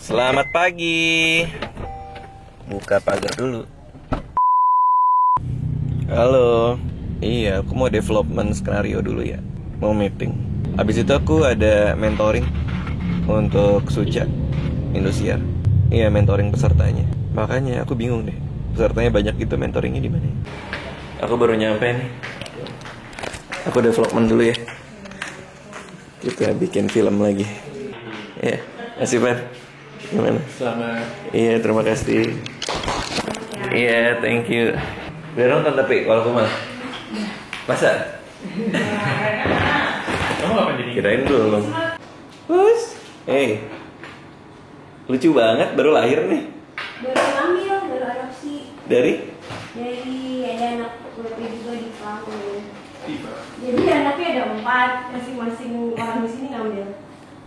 Selamat pagi. Buka pagar dulu. Halo. Iya, aku mau development skenario dulu ya. Mau meeting. Habis itu aku ada mentoring untuk Suca Indosiar. Iya, mentoring pesertanya. Makanya aku bingung deh. Pesertanya banyak gitu, mentoringnya di mana? Aku baru nyampe nih. Aku development dulu ya. Kita bikin film lagi. Ya, kasih Pan. Gimana? Selamat. Iya, terima kasih. Iya, thank you. Udah nonton tapi kalau aku mah. Masa? Kamu ngapain jadi? Kirain belum. Bus. Lucu banget, baru lahir nih. Baru hamil, baru adopsi. Dari? Dari ada anak WP juga di Pelampung. Tiba. Jadi anaknya ada 4, masing-masing orang di sini ngambil.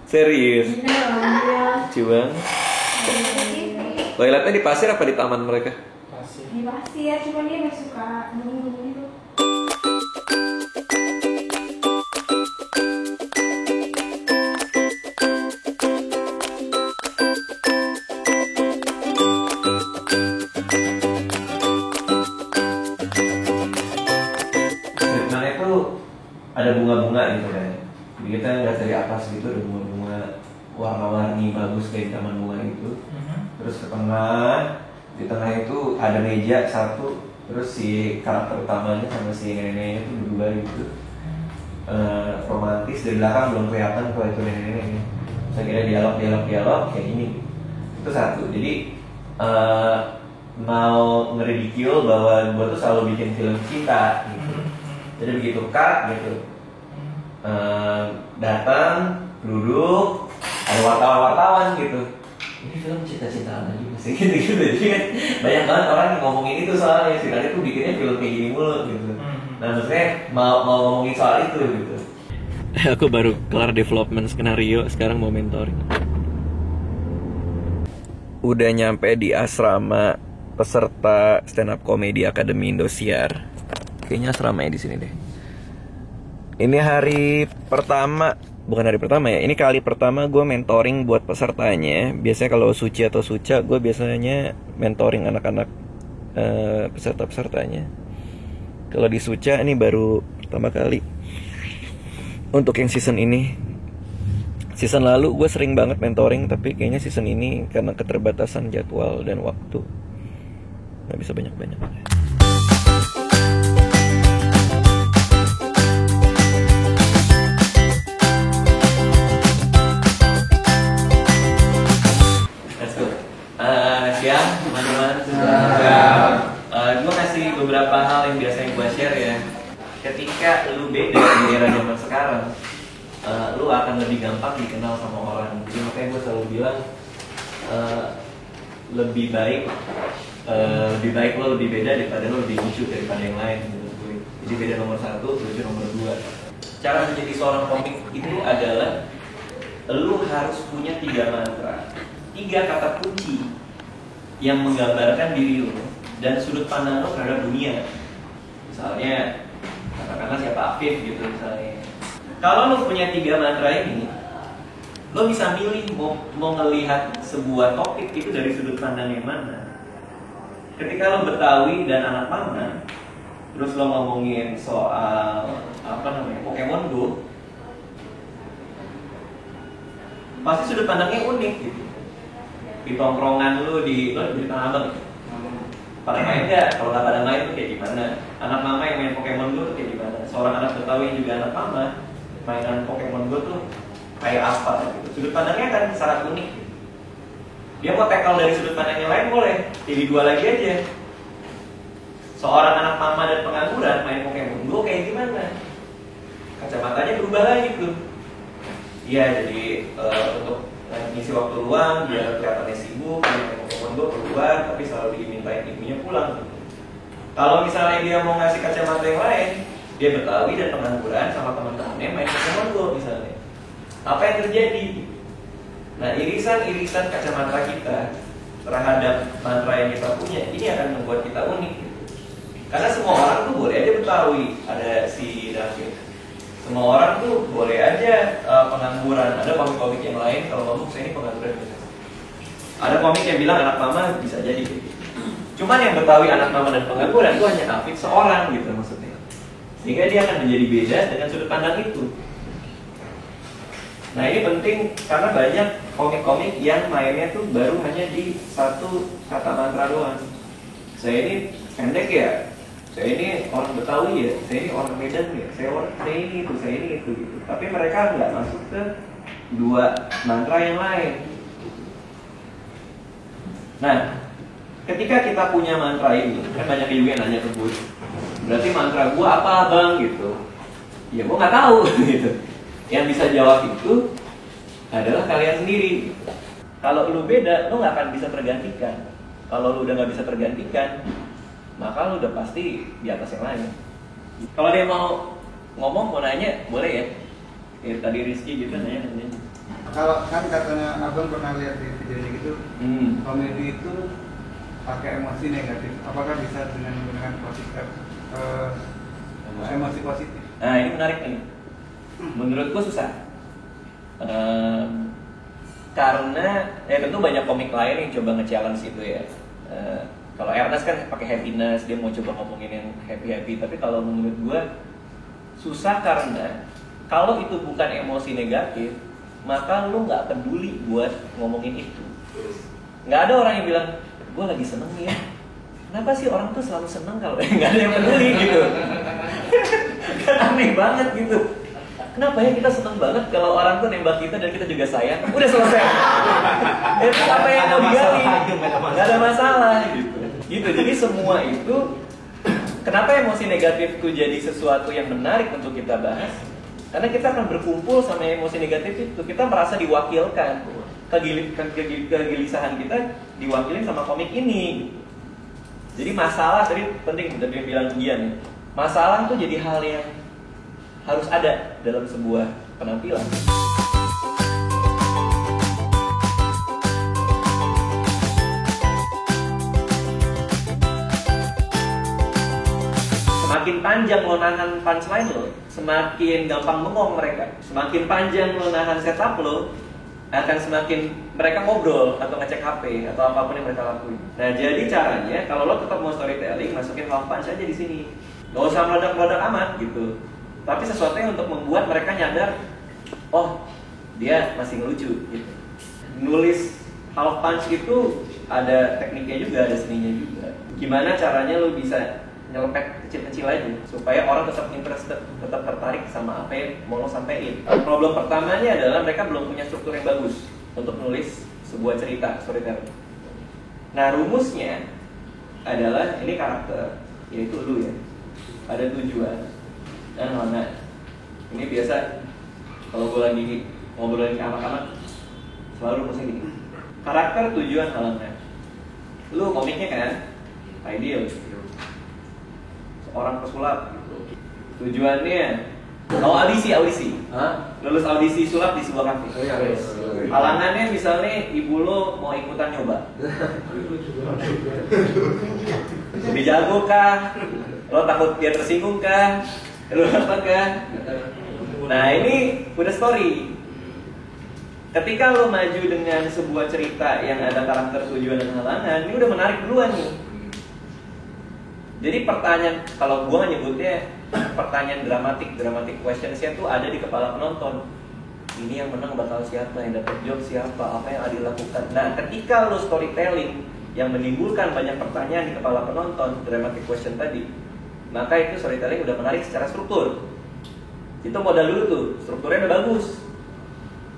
Serius? Bener, alhamdulillah. Lucu banget. Toiletnya di pasir apa di taman mereka? Pasti. Di pasir, cuma dia masih suka dingin-dingin gitu. Sebenarnya itu ada bunga-bunga gitu kan. Jadi kita nggak dari atas gitu ada bunga-bunga warna-warni bagus kayak di taman bunga itu. Terus ke tengah, di tengah itu ada meja satu, terus si karakter utamanya sama si nenek-neneknya itu berdua gitu. Romantis, dari belakang belum kelihatan kalau itu nenek-neneknya. Saya kira dialog kayak gini. Itu satu. Jadi mau ngeridicule bahwa gue tuh selalu bikin film cinta gitu. Jadi begitu kak gitu datang, duduk, ada wartawan gitu. Ini film cinta-cintaan aja masih gitu. Jadi kan banyak banget orang yang ngomongin itu soalnya si kali itu bikinnya film kayak gini mulu gitu. Nah maksudnya mau ngomongin soal itu gitu. Aku baru kelar development skenario, sekarang mau mentoring. Udah nyampe di asrama peserta stand up comedy Akademi Indosiar. Kayaknya asramanya di sini deh. Ini hari pertama, bukan hari pertama ya. Ini kali pertama gue mentoring buat pesertanya. Biasanya kalau Suci atau Suca, gue biasanya mentoring anak-anak peserta-pesertanya. Kalau di Suca ini baru pertama kali. Untuk yang season ini, season lalu gue sering banget mentoring, tapi kayaknya season ini karena keterbatasan jadwal dan waktu nggak bisa banyak-banyak. Siang, teman-teman. Gue kasih beberapa hal yang biasanya gue share ya. Ketika lu beda di era zaman sekarang, lu akan lebih gampang dikenal sama orang. Jadi makanya gue selalu bilang lebih baik lo lebih beda daripada lo lebih lucu daripada yang lain menurut gue. Jadi beda nomor 1, lucu nomor 2. Cara menjadi seorang komik itu adalah lu harus punya 3 mantra, 3 kata kunci yang menggambarkan diri lo dan sudut pandang lo terhadap dunia. Misalnya katakanlah siapa Afif gitu misalnya. Kalau lo punya 3 mantra ini, lo bisa milih mau ngelihat sebuah topik itu dari sudut pandang yang mana. Ketika lo Betawi dan anak mama, terus lo ngomongin soal Pokemon Go, pasti sudut pandangnya unik gitu. Di tongkrongan lo di Tanah Abang, pada main nggak? Kalau nggak pada main tuh kayak gimana? Anak mama yang main Pokemon Go tuh kayak gimana? Seorang anak Betawi juga anak mama mainan Pokemon Go tuh kayak apa gitu. Sudut pandangnya kan sangat unik gitu. Dia mau tackle dari sudut pandang yang lain boleh, jadi 2 lagi aja. Seorang anak mama dan pengangguran main Pokemon Go kayak gimana? Kacamatanya berubah lagi tuh. Iya, jadi untuk ngisi waktu luang biar kelihatannya sibuk, main Pokemon Go keluar tapi selalu dimintain ibunya pulang gitu. Kalau misalnya dia mau ngasih kacamata yang lain, dia Betawi dan pengangguran sama teman-temannya main Pokemon Go misalnya. Apa yang terjadi? Nah, irisan kacamata kita terhadap mantra yang kita punya ini akan membuat kita unik. Karena semua orang tuh boleh aja Betawi, ada si David. Semua orang tuh boleh aja pengangguran. Ada komik-komik yang lain kalau ngomong saya ini pengangguran. Ada komik yang bilang anak mama bisa jadi gitu. Cuman yang Betawi anak mama dan pengangguran itu hanya Afif seorang gitu maksudnya. Sehingga dia akan menjadi beda dengan sudut pandang itu. Nah ini penting karena banyak komik-komik yang mainnya tuh baru hanya di satu kata mantra doang. Saya ini pendek ya, saya ini orang Betawi ya, saya ini orang Medan ya, saya ini itu, saya ini itu gitu. Tapi mereka nggak masuk ke dua mantra yang lain. Nah, ketika kita punya mantra ini, kan banyak juga yang nanya ke gue, berarti mantra gue apa bang gitu? Ya gue nggak tahu gitu. Yang bisa jawab itu adalah kalian sendiri. Kalau lu beda, lu nggak akan bisa tergantikan. Kalau lu udah nggak bisa tergantikan, maka lu udah pasti di atas yang lain. Kalau dia mau ngomong, mau nanya, boleh ya? Kayak tadi Rizky gitu nanya. Kalau kan katanya abang pernah lihat di videonya gitu, komedi itu pakai emosi negatif. Apakah bisa dengan menggunakan positif, emosi positif? Nah ini menarik nih. Menurutku susah. Karena tentu banyak komik lain yang coba nge-challenge itu ya. Kalau Ernest kan pakai happiness, dia mau coba ngomongin yang happy-happy. Tapi kalau menurut gue susah karena kalau itu bukan emosi negatif, maka lu nggak peduli buat ngomongin itu. Nggak ada orang yang bilang, gue lagi seneng ya. Kenapa sih orang tuh selalu seneng kalau nggak ada yang peduli gitu? Kan aneh banget gitu. Kenapa ya kita seneng banget kalau orang tuh nembak kita dan kita juga sayang? Udah selesai. Itu apa yang mau digali? Nggak ada masalah gitu. Jadi semua itu, kenapa emosi negatif itu jadi sesuatu yang menarik untuk kita bahas? Karena kita akan berkumpul sama emosi negatif itu. Kita merasa diwakilkan. Kegelisahan kita diwakilin sama komik ini. Jadi masalah, tadi penting tadi yang bilang Gian, masalah tuh jadi hal yang harus ada dalam sebuah penampilan. Semakin panjang lo nahan punchline lo, semakin gampang bengong mereka. Semakin panjang lo nahan setup lo, akan semakin mereka ngobrol atau ngecek HP atau apapun yang mereka lakuin. Nah jadi caranya kalau lo tetap mau storytelling, masukin half punch aja di sini. Gak usah meledak-meledak amat gitu. Tapi sesuatu yang untuk membuat mereka nyadar, oh dia masih ngelucu gitu. Nulis half punch itu ada tekniknya juga, ada seninya juga. Gimana caranya lo bisa nyelepet kecil-kecil aja supaya orang tetap interested, tetap tertarik sama apa yang mau lo sampein. Problem pertamanya adalah mereka belum punya struktur yang bagus untuk nulis sebuah cerita, storytelling. Nah rumusnya adalah ini karakter, yaitu lu ya. Ada tujuan dan mana. Ini biasa kalau gue lagi ngobrolin ke anak-anak selalu rumusnya gini. Karakter, tujuan, halangan. Lu komiknya kan ideal. Orang pesulap gitu. Tujuannya audisi. Lulus audisi sulap di sebuah kafe. Halangannya misalnya ibu lo mau ikutan nyoba. Lebih jago kah? Lo takut dia tersinggung kah? Lo apa kah? Nah ini udah story. Ketika lo maju dengan sebuah cerita yang ada karakter, tujuan, dan halangan, ini udah menarik duluan nih. Jadi pertanyaan, kalau gue nyebutnya pertanyaan dramatic questionsnya tuh ada di kepala penonton. Ini yang menang bakal siapa, yang dapat job siapa, apa yang Adil lakukan. Nah ketika lo storytelling yang menimbulkan banyak pertanyaan di kepala penonton, dramatic question tadi, maka itu storytelling udah menarik secara struktur. Itu modal dulu tuh, strukturnya udah bagus.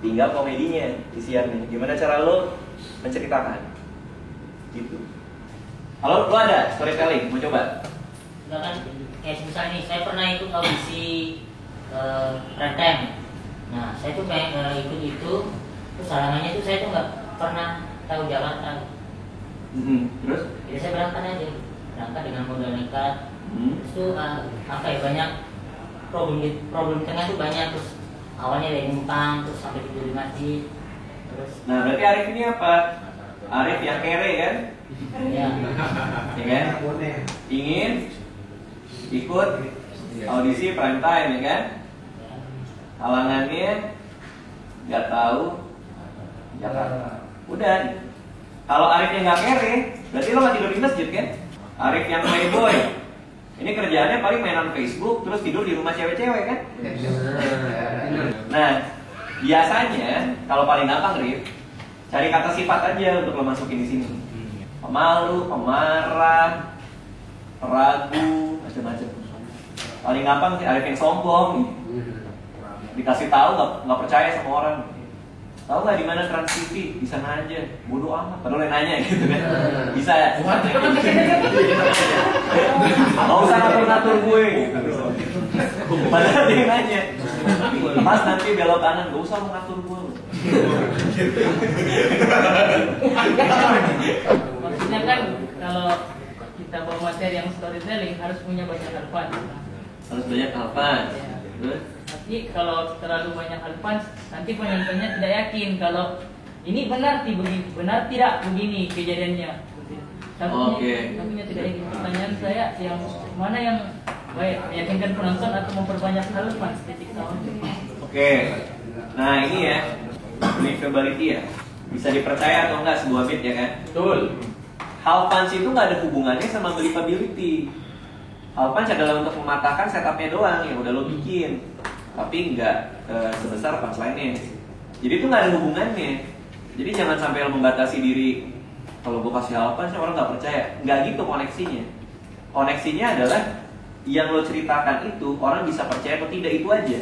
Tinggal komedinya, isiannya. Gimana cara lo menceritakan gitu. Kalau lo ada storytelling, mau coba? Enggak kan, kayak misalnya nih, saya pernah ikut audisi Renteng. Nah, saya tuh ikut itu, terus halangannya tuh saya tuh nggak pernah tahu Jakarta. Terus? Jadi saya berangkat dengan modal nekat. Terus tuh apa ya, banyak problem tengah tuh banyak. Terus awalnya dari numpang, terus sampai tidur di masjid. Terus. Nah, berarti Arif ini apa? Arif yang kere kan? Ya. Ya kan? Ingin ikut audisi prime time ya kan? Halangannya nggak tahu Jakarta. Udah. Kalau Arif yang nggak kere, berarti lo nggak tidur di masjid kan? Arif yang playboy, ini kerjaannya paling mainan Facebook, terus tidur di rumah cewek-cewek kan? Nah, biasanya kalau paling gampang Rif, cari kata sifat aja untuk lo masukin di sini. Pemalu, pemarah, ragu, macam-macam. Paling gampang sih Arif yang sombong, dikasih tahu nggak percaya sama orang. Tahu nggak di mana Trans TV? Di sana aja. Bodoh amat. Padahal yang nanya gitu kan. Bisa ya? Nggak usah ngatur-ngatur gue gitu. Padahal dia yang nanya. Mas nanti belok kanan, nggak usah ngatur gue. Maksudnya kan kalau kita bawa materi yang storytelling harus punya banyak harapan. Harus banyak harapan. Terus? Tapi kalau terlalu banyak harapan, nanti penontonnya tidak yakin kalau ini benar tidak begini kejadiannya. Takutnya tidak yakin. Pertanyaan saya yang mana yang baik, meyakinkan penonton atau memperbanyak harapan titik sama? Oke. Nah ini ya, believability ya. Bisa dipercaya atau enggak sebuah beat ya kan? Betul. Hal punch itu nggak ada hubungannya sama believability. Hal punch adalah untuk mematahkan setupnya doang yang udah lo bikin, tapi nggak sebesar punchline-nya. Jadi itu nggak ada hubungannya. Jadi jangan sampai lo membatasi diri. Kalau gue kasih hal punch orang nggak percaya. Nggak gitu koneksinya. Koneksinya adalah yang lo ceritakan itu orang bisa percaya atau tidak, itu aja.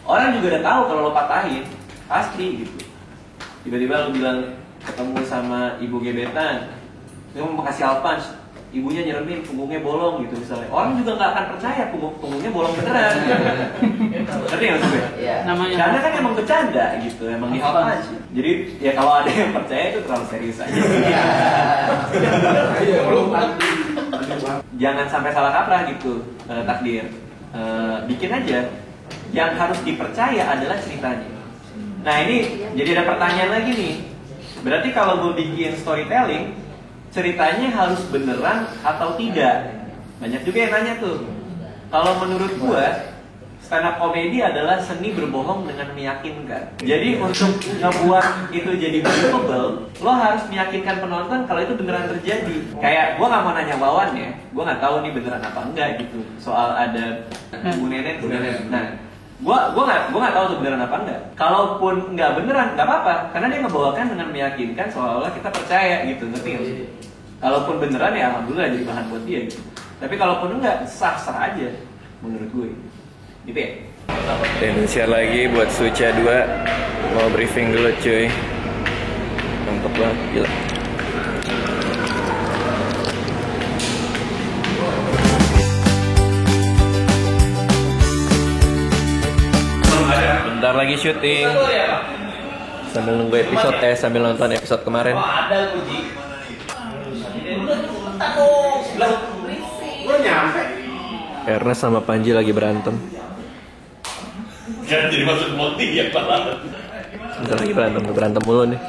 Orang juga udah tahu kalau lo patahin pasti gitu. Tiba-tiba lo bilang ketemu sama ibu gebetan, dia mau kasih hal punch, ibunya nyeremin punggungnya bolong gitu misalnya, orang juga nggak akan percaya punggungnya bolong beneran. Ngerti nggak maksudnya? Karena kan emang bercanda gitu, emang di hal punch. Jadi ya kalau ada yang percaya itu terlalu serius aja. Jangan sampai salah kaprah gitu takdir. Bikin aja. Yang harus dipercaya adalah ceritanya. Nah ini jadi ada pertanyaan lagi nih. Berarti kalau gue bikin storytelling, ceritanya harus beneran atau tidak? Banyak juga yang nanya tuh. Kalau menurut gue, stand up comedy adalah seni berbohong dengan meyakinkan. Jadi untuk ngebuat itu jadi believable, lo harus meyakinkan penonton kalau itu beneran terjadi. Kayak gue nggak mau nanya Wawan ya, gue nggak tahu nih beneran apa enggak gitu. Soal ada Bu Nenek. Nah, gue nggak tahu tuh beneran apa enggak. Kalaupun nggak beneran, nggak apa-apa, karena dia ngebawakan dengan meyakinkan seolah-olah kita percaya gitu, ngerti nggak sih? Kalaupun beneran ya alhamdulillah jadi bahan buat dia gitu. Tapi kalaupun enggak, sah-sah aja menurut gue. Gitu ya. Dan share lagi buat Suca 2. Mau briefing dulu cuy. Mantap banget, gila. Bentar lagi syuting. Sambil nunggu episode, sambil nonton episode kemarin. Ernest sama Panji lagi berantem. Jangan jadi masuk motif ya Pak. Bentar lagi berantem mulu nih.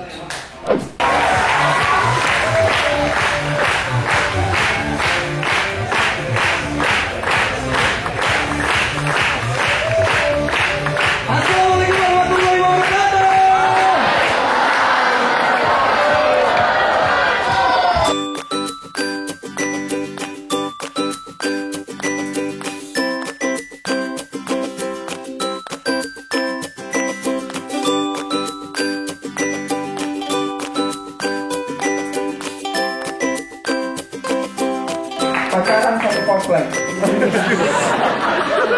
Pacaran satu komplek.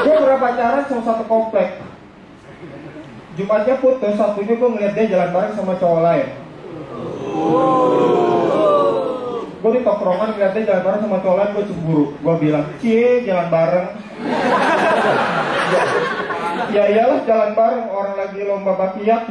Gue pernah pacaran sama satu komplek. Jumatnya putus, satunya gue ngeliat dia jalan bareng sama cowok lain. Gue di tongkrongan ngeliat dia jalan bareng sama cowok lain, gue cemburu. Gue bilang, cie jalan bareng. Ya iyalah jalan bareng, orang lagi lomba bakiyat.